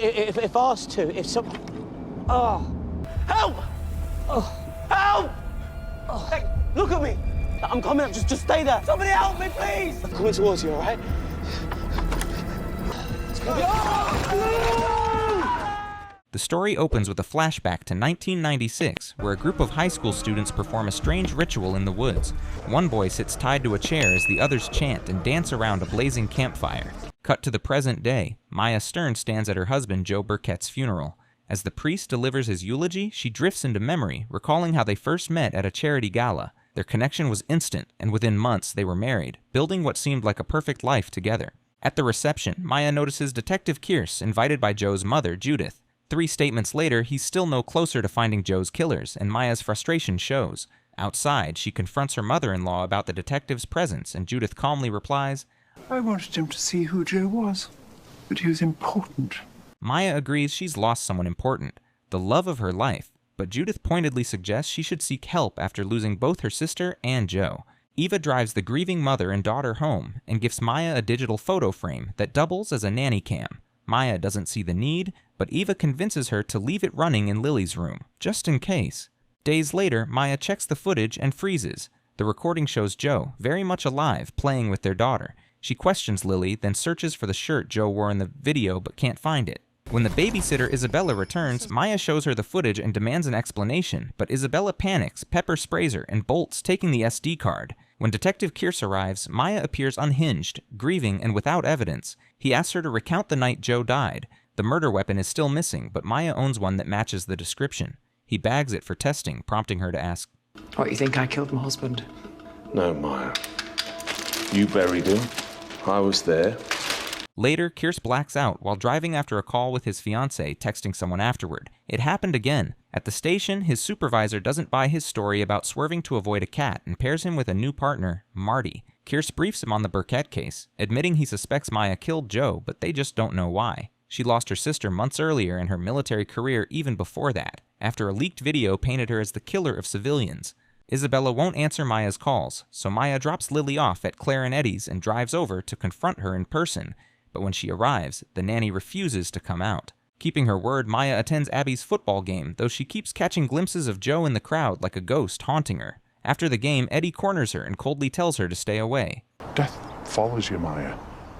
if asked to, if some... Oh. Help! Oh. Help! Oh. Hey, look at me. I'm coming up, just stay there. Somebody help me, please! I'm coming towards you, all right? The story opens with a flashback to 1996, where a group of high school students perform a strange ritual in the woods. One boy sits tied to a chair as the others chant and dance around a blazing campfire. Cut to the present day, Maya Stern stands at her husband Joe Berketts' funeral. As the priest delivers his eulogy, she drifts into memory, recalling how they first met at a charity gala. Their connection was instant, and within months they were married, building what seemed like a perfect life together. At the reception, Maya notices Detective Kearse, invited by Joe's mother, Judith. 3 statements later, he's still no closer to finding Joe's killers, and Maya's frustration shows. Outside, she confronts her mother-in-law about the detective's presence, and Judith calmly replies, I wanted him to see who Joe was, that he was important. Maya agrees she's lost someone important, the love of her life, but Judith pointedly suggests she should seek help after losing both her sister and Joe. Eva drives the grieving mother and daughter home, and gives Maya a digital photo frame that doubles as a nanny cam. Maya doesn't see the need, but Eva convinces her to leave it running in Lily's room, just in case. Days later, Maya checks the footage and freezes. The recording shows Joe, very much alive, playing with their daughter. She questions Lily, then searches for the shirt Joe wore in the video but can't find it. When the babysitter Isabella returns, Maya shows her the footage and demands an explanation, but Isabella panics, pepper sprays her, and bolts, taking the SD card. When Detective Kearse arrives, Maya appears unhinged, grieving, and without evidence. He asks her to recount the night Joe died. The murder weapon is still missing, but Maya owns one that matches the description. He bags it for testing, prompting her to ask, What, you think I killed my husband? No, Maya. You buried him. I was there. Later, Kearse blacks out while driving after a call with his fiancée, texting someone afterward. It happened again. At the station, his supervisor doesn't buy his story about swerving to avoid a cat and pairs him with a new partner, Marty. Kearse briefs him on the Berkett case, admitting he suspects Maya killed Joe, but they just don't know why. She lost her sister months earlier and her military career even before that, after a leaked video painted her as the killer of civilians. Isabella won't answer Maya's calls, so Maya drops Lily off at Claire and Eddie's and drives over to confront her in person. But when she arrives, the nanny refuses to come out. Keeping her word, Maya attends Abby's football game, though she keeps catching glimpses of Joe in the crowd like a ghost haunting her. After the game, Eddie corners her and coldly tells her to stay away. Death follows you, Maya,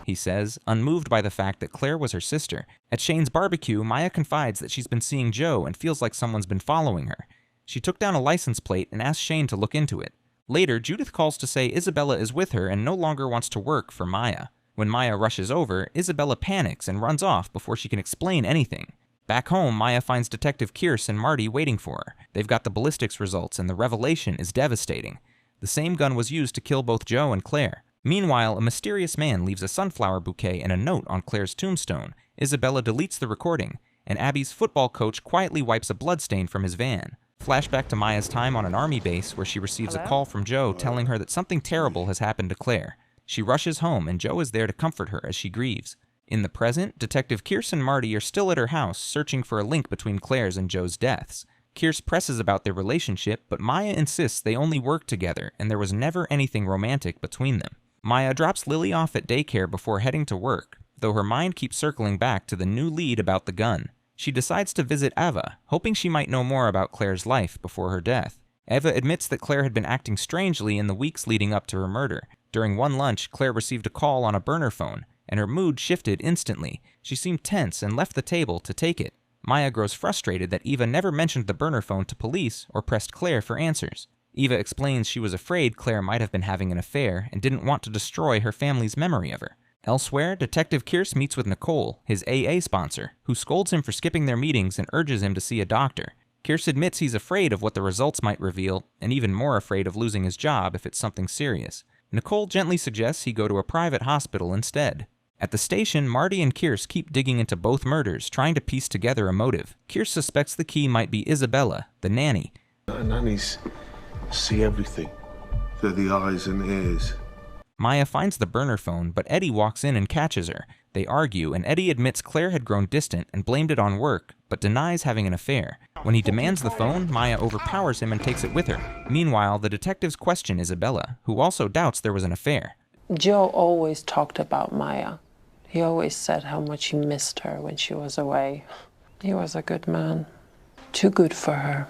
he says, unmoved by the fact that Claire was her sister. At Shane's barbecue, Maya confides that she's been seeing Joe and feels like someone's been following her. She took down a license plate and asked Shane to look into it. Later, Judith calls to say Isabella is with her and no longer wants to work for Maya. When Maya rushes over, Isabella panics and runs off before she can explain anything. Back home, Maya finds Detective Kearse and Marty waiting for her. They've got the ballistics results and the revelation is devastating. The same gun was used to kill both Joe and Claire. Meanwhile, a mysterious man leaves a sunflower bouquet and a note on Claire's tombstone. Isabella deletes the recording, and Abby's football coach quietly wipes a bloodstain from his van. Flashback to Maya's time on an army base where she receives a call from Joe telling her that something terrible has happened to Claire. She rushes home and Joe is there to comfort her as she grieves. In the present, Detective Kearse and Marty are still at her house searching for a link between Claire's and Joe's deaths. Kearse presses about their relationship, but Maya insists they only work together and there was never anything romantic between them. Maya drops Lily off at daycare before heading to work, though her mind keeps circling back to the new lead about the gun. She decides to visit Eva, hoping she might know more about Claire's life before her death. Eva admits that Claire had been acting strangely in the weeks leading up to her murder. During one lunch, Claire received a call on a burner phone, and her mood shifted instantly. She seemed tense and left the table to take it. Maya grows frustrated that Eva never mentioned the burner phone to police or pressed Claire for answers. Eva explains she was afraid Claire might have been having an affair and didn't want to destroy her family's memory of her. Elsewhere, Detective Kearse meets with Nicole, his AA sponsor, who scolds him for skipping their meetings and urges him to see a doctor. Kearse admits he's afraid of what the results might reveal, and even more afraid of losing his job if it's something serious. Nicole gently suggests he go to a private hospital instead. At the station, Marty and Kearse keep digging into both murders, trying to piece together a motive. Kearse suspects the key might be Isabella, the nanny. Nannies see everything. They're the eyes and ears. Maya finds the burner phone, but Eddie walks in and catches her. They argue, and Eddie admits Claire had grown distant and blamed it on work, but denies having an affair. When he demands the phone, Maya overpowers him and takes it with her. Meanwhile, the detectives question Isabella, who also doubts there was an affair. Joe always talked about Maya. He always said how much he missed her when she was away. He was a good man. Too good for her.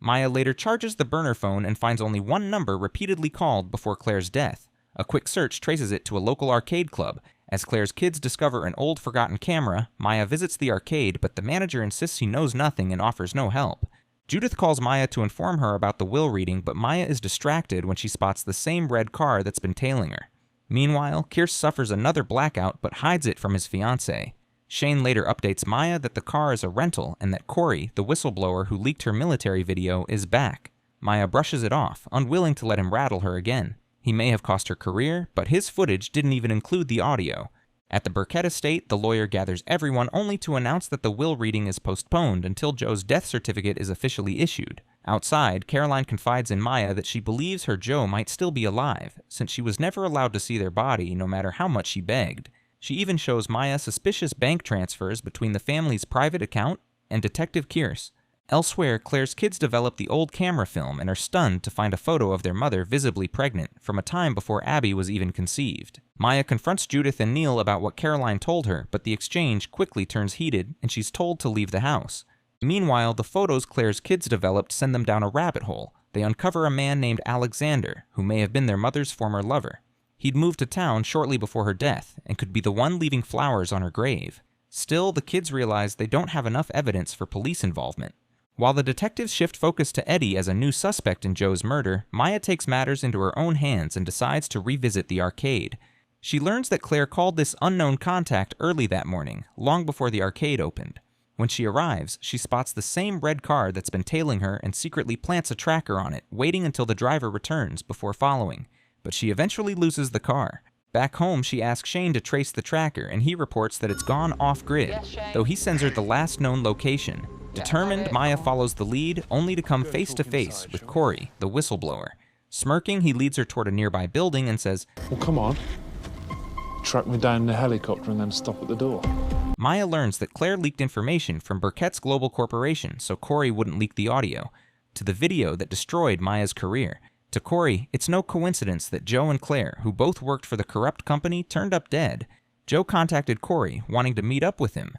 Maya later charges the burner phone and finds only one number repeatedly called before Claire's death. A quick search traces it to a local arcade club. As Claire's kids discover an old forgotten camera, Maya visits the arcade, but the manager insists he knows nothing and offers no help. Judith calls Maya to inform her about the will reading, but Maya is distracted when she spots the same red car that's been tailing her. Meanwhile, Kearse suffers another blackout but hides it from his fiancée. Shane later updates Maya that the car is a rental and that Corey, the whistleblower who leaked her military video, is back. Maya brushes it off, unwilling to let him rattle her again. He may have cost her career, but his footage didn't even include the audio. At the Berkett estate, the lawyer gathers everyone only to announce that the will reading is postponed until Joe's death certificate is officially issued. Outside, Caroline confides in Maya that she believes her Joe might still be alive, since she was never allowed to see their body no matter how much she begged. She even shows Maya suspicious bank transfers between the family's private account and Detective Kearse. Elsewhere, Claire's kids develop the old camera film and are stunned to find a photo of their mother visibly pregnant from a time before Abby was even conceived. Maya confronts Judith and Neil about what Caroline told her, but the exchange quickly turns heated and she's told to leave the house. Meanwhile, the photos Claire's kids developed send them down a rabbit hole. They uncover a man named Alexander, who may have been their mother's former lover. He'd moved to town shortly before her death and could be the one leaving flowers on her grave. Still, the kids realize they don't have enough evidence for police involvement. While the detectives shift focus to Eddie as a new suspect in Joe's murder, Maya takes matters into her own hands and decides to revisit the arcade. She learns that Claire called this unknown contact early that morning, long before the arcade opened. When she arrives, she spots the same red car that's been tailing her and secretly plants a tracker on it, waiting until the driver returns before following. But she eventually loses the car. Back home, she asks Shane to trace the tracker, and he reports that it's gone off-grid, though he sends her the last known location. Determined, Maya follows the lead, only to come face-to-face with Corey, the whistleblower. Smirking, he leads her toward a nearby building and says, Well, come on. Track me down in the helicopter and then stop at the door. Maya learns that Claire leaked information from Berketts Global Corporation so Corey wouldn't leak the audio, to the video that destroyed Maya's career. To Corey, it's no coincidence that Joe and Claire, who both worked for the corrupt company, turned up dead. Joe contacted Corey, wanting to meet up with him,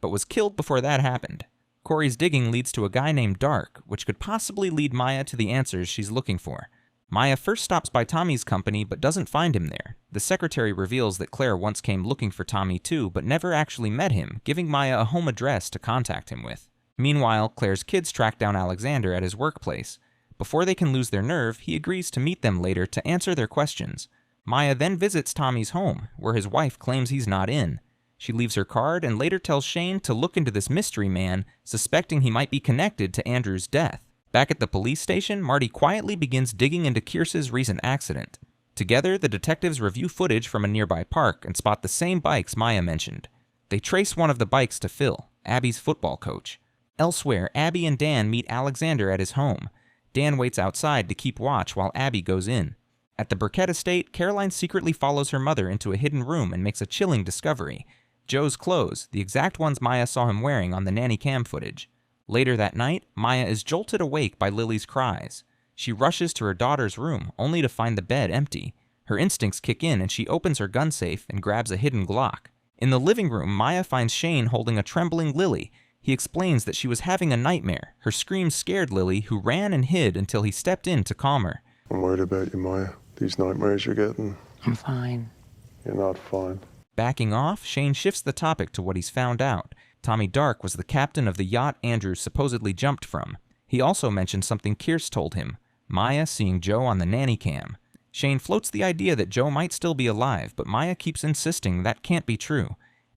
but was killed before that happened. Corey's digging leads to a guy named Dark, which could possibly lead Maya to the answers she's looking for. Maya first stops by Tommy's company, but doesn't find him there. The secretary reveals that Claire once came looking for Tommy too, but never actually met him, giving Maya a home address to contact him with. Meanwhile, Claire's kids track down Alexander at his workplace. Before they can lose their nerve, he agrees to meet them later to answer their questions. Maya then visits Tommy's home, where his wife claims he's not in. She leaves her card and later tells Shane to look into this mystery man, suspecting he might be connected to Andrew's death. Back at the police station, Marty quietly begins digging into Kearse's recent accident. Together, the detectives review footage from a nearby park and spot the same bikes Maya mentioned. They trace one of the bikes to Phil, Abby's football coach. Elsewhere, Abby and Dan meet Alexander at his home. Dan waits outside to keep watch while Abby goes in. At the Berkett estate, Caroline secretly follows her mother into a hidden room and makes a chilling discovery: Joe's clothes, the exact ones Maya saw him wearing on the nanny cam footage. Later that night, Maya is jolted awake by Lily's cries. She rushes to her daughter's room, only to find the bed empty. Her instincts kick in and she opens her gun safe and grabs a hidden Glock. In the living room, Maya finds Shane holding a trembling Lily. He explains that she was having a nightmare. Her screams scared Lily, who ran and hid until he stepped in to calm her. I'm worried about you, Maya. These nightmares you're getting. I'm fine. You're not fine. Backing off, Shane shifts the topic to what he's found out. Tommy Dark was the captain of the yacht Andrew supposedly jumped from. He also mentioned something Kearse told him: Maya seeing Joe on the nanny cam. Shane floats the idea that Joe might still be alive, but Maya keeps insisting that can't be true.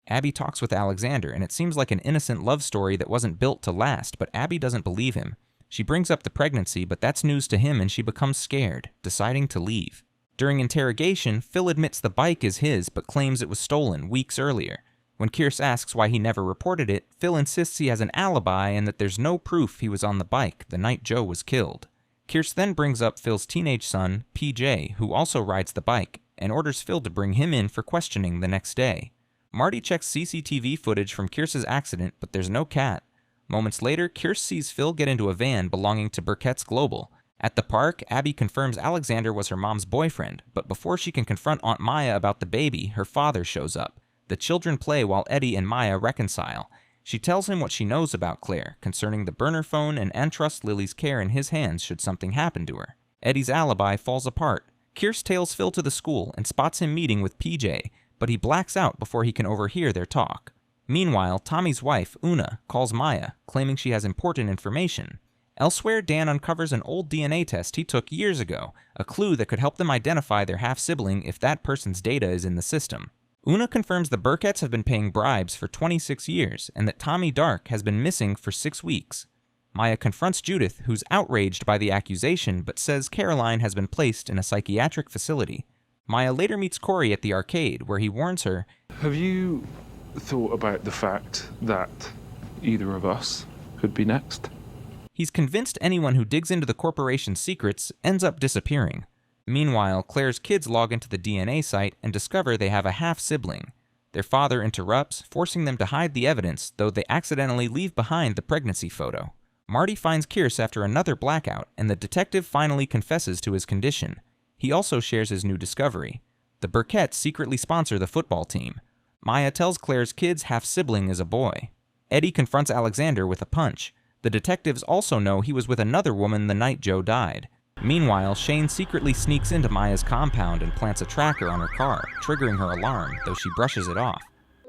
Abby talks with Alexander, and it seems like an innocent love story that wasn't built to last, but Abby doesn't believe him. She brings up the pregnancy, but that's news to him and she becomes scared, deciding to leave. During interrogation, Phil admits the bike is his, but claims it was stolen weeks earlier. When Kearse asks why he never reported it, Phil insists he has an alibi and that there's no proof he was on the bike the night Joe was killed. Kearse then brings up Phil's teenage son, PJ, who also rides the bike, and orders Phil to bring him in for questioning the next day. Marty checks CCTV footage from Kearse's accident, but there's no cat. Moments later, Kearse sees Phil get into a van belonging to Berketts Global. At the park, Abby confirms Alexander was her mom's boyfriend, but before she can confront Aunt Maya about the baby, her father shows up. The children play while Eddie and Maya reconcile. She tells him what she knows about Claire concerning the burner phone and entrusts Lily's care in his hands should something happen to her. Eddie's alibi falls apart. Kearse tails Phil to the school and spots him meeting with PJ, but he blacks out before he can overhear their talk. Meanwhile, Tommy's wife, Una, calls Maya, claiming she has important information. Elsewhere, Dan uncovers an old DNA test he took years ago, a clue that could help them identify their half-sibling if that person's data is in the system. Una confirms the Berketts have been paying bribes for 26 years, and that Tommy Dark has been missing for 6 weeks. Maya confronts Judith, who's outraged by the accusation, but says Caroline has been placed in a psychiatric facility. Maya later meets Corey at the arcade, where he warns her, Have you thought about the fact that either of us could be next? He's convinced anyone who digs into the corporation's secrets ends up disappearing. Meanwhile, Claire's kids log into the DNA site and discover they have a half-sibling. Their father interrupts, forcing them to hide the evidence, though they accidentally leave behind the pregnancy photo. Marty finds Kearse after another blackout, and the detective finally confesses to his condition. He also shares his new discovery. The Berketts secretly sponsor the football team. Maya tells Claire's kid's half-sibling is a boy. Eddie confronts Alexander with a punch. The detectives also know he was with another woman the night Joe died. Meanwhile, Shane secretly sneaks into Maya's compound and plants a tracker on her car, triggering her alarm, though she brushes it off.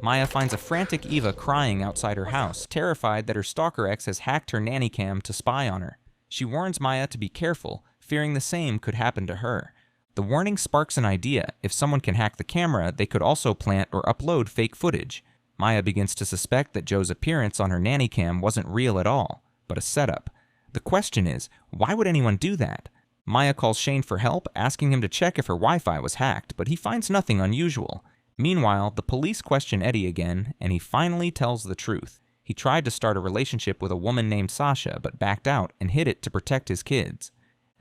Maya finds a frantic Eva crying outside her house, terrified that her stalker ex has hacked her nanny cam to spy on her. She warns Maya to be careful, fearing the same could happen to her. The warning sparks an idea. If someone can hack the camera, they could also plant or upload fake footage. Maya begins to suspect that Joe's appearance on her nanny cam wasn't real at all, but a setup. The question is, why would anyone do that? Maya calls Shane for help, asking him to check if her Wi-Fi was hacked, but he finds nothing unusual. Meanwhile, the police question Eddie again, and he finally tells the truth. He tried to start a relationship with a woman named Sasha, but backed out and hid it to protect his kids.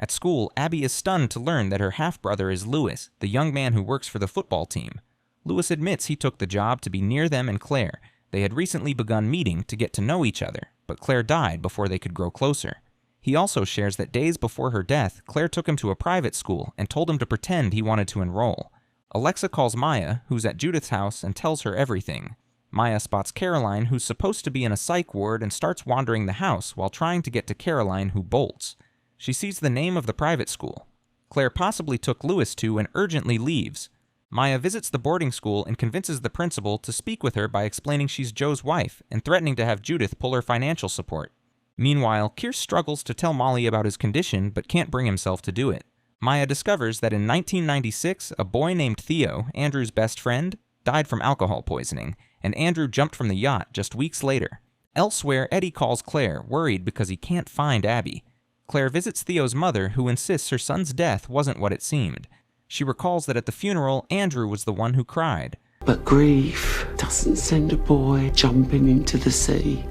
At school, Abby is stunned to learn that her half-brother is Lewis, the young man who works for the football team. Lewis admits he took the job to be near them and Claire. They had recently begun meeting to get to know each other, but Claire died before they could grow closer. He also shares that days before her death, Claire took him to a private school and told him to pretend he wanted to enroll. Alexa calls Maya, who's at Judith's house, and tells her everything. Maya spots Caroline, who's supposed to be in a psych ward, and starts wandering the house while trying to get to Caroline, who bolts. She sees the name of the private school Claire possibly took Lewis to and urgently leaves. Maya visits the boarding school and convinces the principal to speak with her by explaining she's Joe's wife and threatening to have Judith pull her financial support. Meanwhile, Kearse struggles to tell Molly about his condition but can't bring himself to do it. Maya discovers that in 1996, a boy named Theo, Andrew's best friend, died from alcohol poisoning, and Andrew jumped from the yacht just weeks later. Elsewhere, Eddie calls Claire, worried because he can't find Abby. Claire visits Theo's mother, who insists her son's death wasn't what it seemed. She recalls that at the funeral, Andrew was the one who cried. But grief doesn't send a boy jumping into the sea.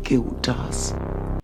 Guilt does.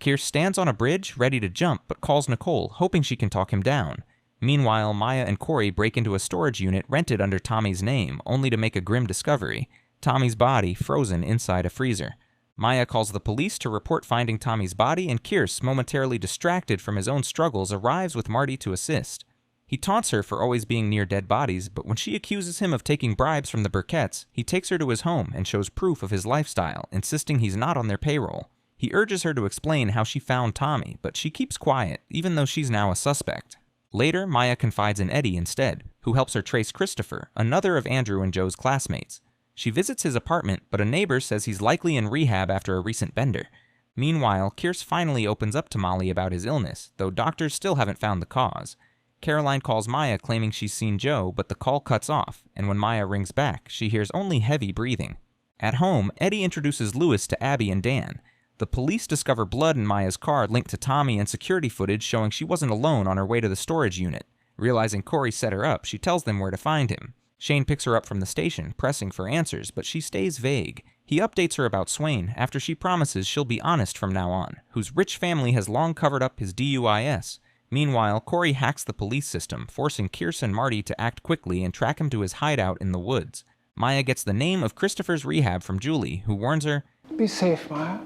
Kearse stands on a bridge, ready to jump, but calls Nicole, hoping she can talk him down. Meanwhile, Maya and Corey break into a storage unit rented under Tommy's name, only to make a grim discovery: Tommy's body frozen inside a freezer. Maya calls the police to report finding Tommy's body, and Kearse, momentarily distracted from his own struggles, arrives with Marty to assist. He taunts her for always being near dead bodies, but when she accuses him of taking bribes from the Berketts, he takes her to his home and shows proof of his lifestyle, insisting he's not on their payroll. He urges her to explain how she found Tommy, but she keeps quiet, even though she's now a suspect. Later, Maya confides in Eddie instead, who helps her trace Christopher, another of Andrew and Joe's classmates. She visits his apartment, but a neighbor says he's likely in rehab after a recent bender. Meanwhile, Kearse finally opens up to Molly about his illness, though doctors still haven't found the cause. Caroline calls Maya claiming she's seen Joe, but the call cuts off, and when Maya rings back, she hears only heavy breathing. At home, Eddie introduces Lewis to Abby and Dan. The police discover blood in Maya's car linked to Tommy and security footage showing she wasn't alone on her way to the storage unit. Realizing Corey set her up, she tells them where to find him. Shane picks her up from the station, pressing for answers, but she stays vague. He updates her about Swain after she promises she'll be honest from now on, whose rich family has long covered up his DUIs. Meanwhile, Corey hacks the police system, forcing Kearse and Marty to act quickly and track him to his hideout in the woods. Maya gets the name of Christopher's rehab from Julie, who warns her, "Be safe, Maya.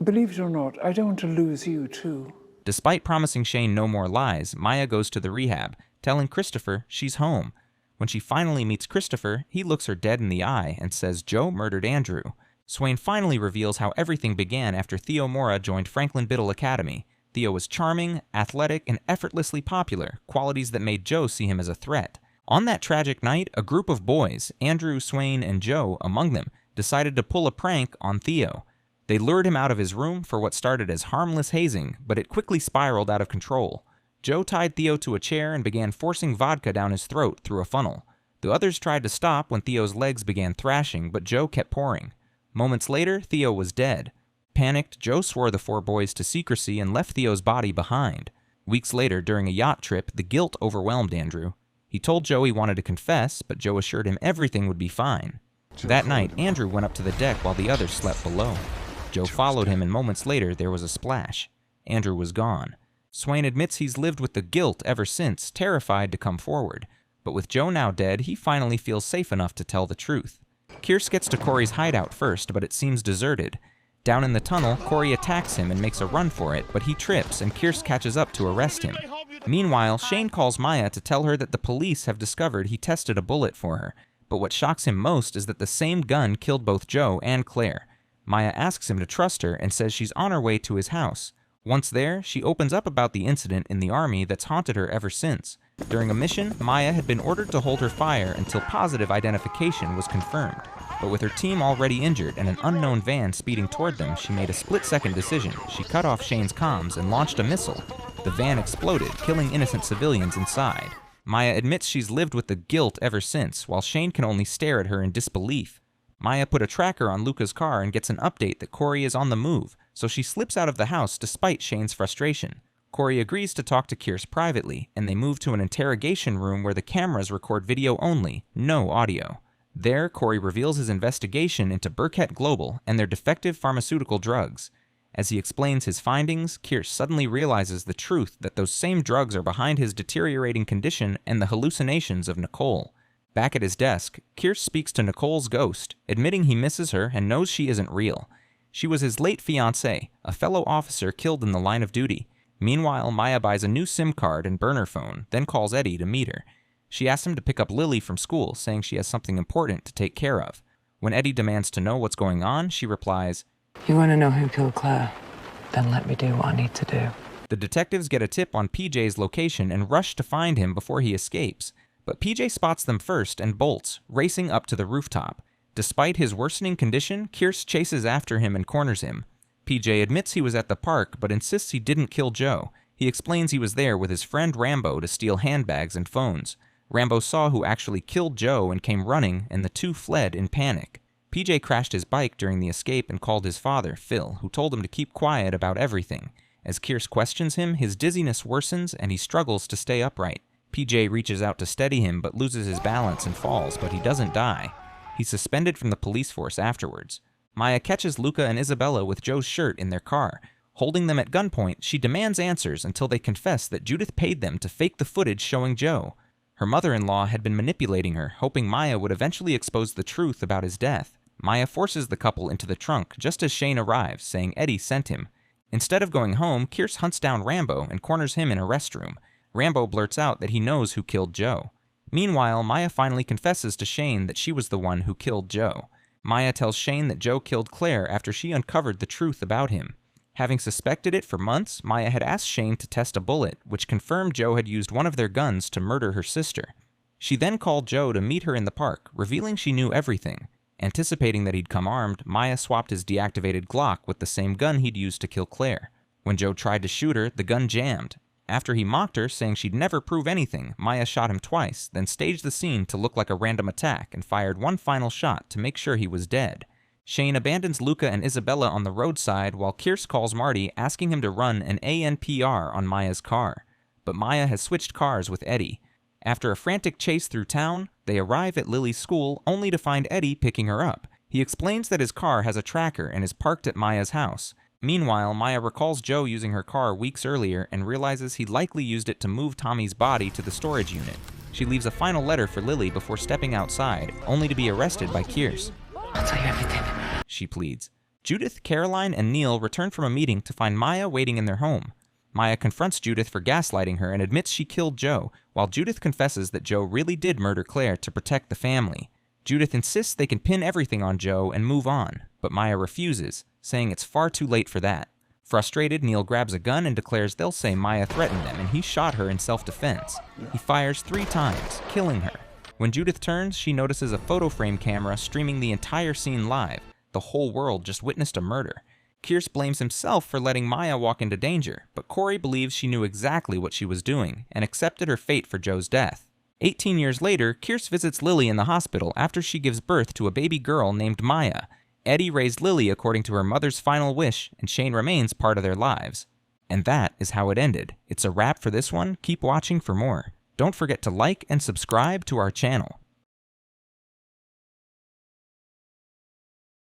Believe it or not, I don't want to lose you, too." Despite promising Shane no more lies, Maya goes to the rehab, telling Christopher she's home. When she finally meets Christopher, he looks her dead in the eye and says Joe murdered Andrew. Swain finally reveals how everything began after Theo Mora joined Franklin Biddle Academy. Theo was charming, athletic, and effortlessly popular, qualities that made Joe see him as a threat. On that tragic night, a group of boys, Andrew, Swain, and Joe among them, decided to pull a prank on Theo. They lured him out of his room for what started as harmless hazing, but it quickly spiraled out of control. Joe tied Theo to a chair and began forcing vodka down his throat through a funnel. The others tried to stop when Theo's legs began thrashing, but Joe kept pouring. Moments later, Theo was dead. Panicked, Joe swore the 4 boys to secrecy and left Theo's body behind. Weeks later, during a yacht trip, the guilt overwhelmed Andrew. He told Joe he wanted to confess, but Joe assured him everything would be fine. That night, Andrew went up to the deck while the others slept below. Joe followed him, and moments later, there was a splash. Andrew was gone. Swain admits he's lived with the guilt ever since, terrified to come forward. But with Joe now dead, he finally feels safe enough to tell the truth. Kearse gets to Corey's hideout first, but it seems deserted. Down in the tunnel, Corey attacks him and makes a run for it, but he trips and Kearse catches up to arrest him. Meanwhile, Shane calls Maya to tell her that the police have discovered he tested a bullet for her. But what shocks him most is that the same gun killed both Joe and Claire. Maya asks him to trust her and says she's on her way to his house. Once there, she opens up about the incident in the army that's haunted her ever since. During a mission, Maya had been ordered to hold her fire until positive identification was confirmed. But with her team already injured and an unknown van speeding toward them, she made a split-second decision. She cut off Shane's comms and launched a missile. The van exploded, killing innocent civilians inside. Maya admits she's lived with the guilt ever since, while Shane can only stare at her in disbelief. Maya put a tracker on Luca's car and gets an update that Corey is on the move, so she slips out of the house despite Shane's frustration. Corey agrees to talk to Kearse privately, and they move to an interrogation room where the cameras record video only, no audio. There, Corey reveals his investigation into Berketts Global and their defective pharmaceutical drugs. As he explains his findings, Kearse suddenly realizes the truth that those same drugs are behind his deteriorating condition and the hallucinations of Nicole. Back at his desk, Kearse speaks to Nicole's ghost, admitting he misses her and knows she isn't real. She was his late fiancée, a fellow officer killed in the line of duty. Meanwhile, Maya buys a new SIM card and burner phone, then calls Eddie to meet her. She asks him to pick up Lily from school, saying she has something important to take care of. When Eddie demands to know what's going on, she replies, You want to know who killed Claire? Then let me do what I need to do. The detectives get a tip on PJ's location and rush to find him before he escapes. But PJ spots them first and bolts, racing up to the rooftop. Despite his worsening condition, Kearse chases after him and corners him. PJ admits he was at the park, but insists he didn't kill Joe. He explains he was there with his friend Rambo to steal handbags and phones. Rambo saw who actually killed Joe and came running, and the two fled in panic. PJ crashed his bike during the escape and called his father, Phil, who told him to keep quiet about everything. As Kearse questions him, his dizziness worsens and he struggles to stay upright. PJ reaches out to steady him but loses his balance and falls, but he doesn't die. He's suspended from the police force afterwards. Maya catches Luca and Isabella with Joe's shirt in their car. Holding them at gunpoint, she demands answers until they confess that Judith paid them to fake the footage showing Joe. Her mother-in-law had been manipulating her, hoping Maya would eventually expose the truth about his death. Maya forces the couple into the trunk just as Shane arrives, saying Eddie sent him. Instead of going home, Kearse hunts down Rambo and corners him in a restroom. Rambo blurts out that he knows who killed Joe. Meanwhile, Maya finally confesses to Shane that she was the one who killed Joe. Maya tells Shane that Joe killed Claire after she uncovered the truth about him. Having suspected it for months, Maya had asked Shane to test a bullet, which confirmed Joe had used one of their guns to murder her sister. She then called Joe to meet her in the park, revealing she knew everything. Anticipating that he'd come armed, Maya swapped his deactivated Glock with the same gun he'd used to kill Claire. When Joe tried to shoot her, the gun jammed. After he mocked her, saying she'd never prove anything, Maya shot him twice, then staged the scene to look like a random attack and fired one final shot to make sure he was dead. Shane abandons Luca and Isabella on the roadside while Kearse calls Marty, asking him to run an ANPR on Maya's car. But Maya has switched cars with Eddie. After a frantic chase through town, they arrive at Lily's school only to find Eddie picking her up. He explains that his car has a tracker and is parked at Maya's house. Meanwhile, Maya recalls Joe using her car weeks earlier and realizes he likely used it to move Tommy's body to the storage unit. She leaves a final letter for Lily before stepping outside, only to be arrested by Kearse. I'll tell you everything. She pleads. Judith, Caroline, and Neil return from a meeting to find Maya waiting in their home. Maya confronts Judith for gaslighting her and admits she killed Joe, while Judith confesses that Joe really did murder Claire to protect the family. Judith insists they can pin everything on Joe and move on, but Maya refuses, saying it's far too late for that. Frustrated, Neil grabs a gun and declares they'll say Maya threatened them and he shot her in self-defense. He fires 3 times, killing her. When Judith turns, she notices a photo frame camera streaming the entire scene live. The whole world just witnessed a murder. Kearse blames himself for letting Maya walk into danger, but Corey believes she knew exactly what she was doing and accepted her fate for Joe's death. 18 years later, Kearse visits Lily in the hospital after she gives birth to a baby girl named Maya. Eddie raised Lily according to her mother's final wish, and Shane remains part of their lives. And that is how it ended. It's a wrap for this one. Keep watching for more. Don't forget to like and subscribe to our channel.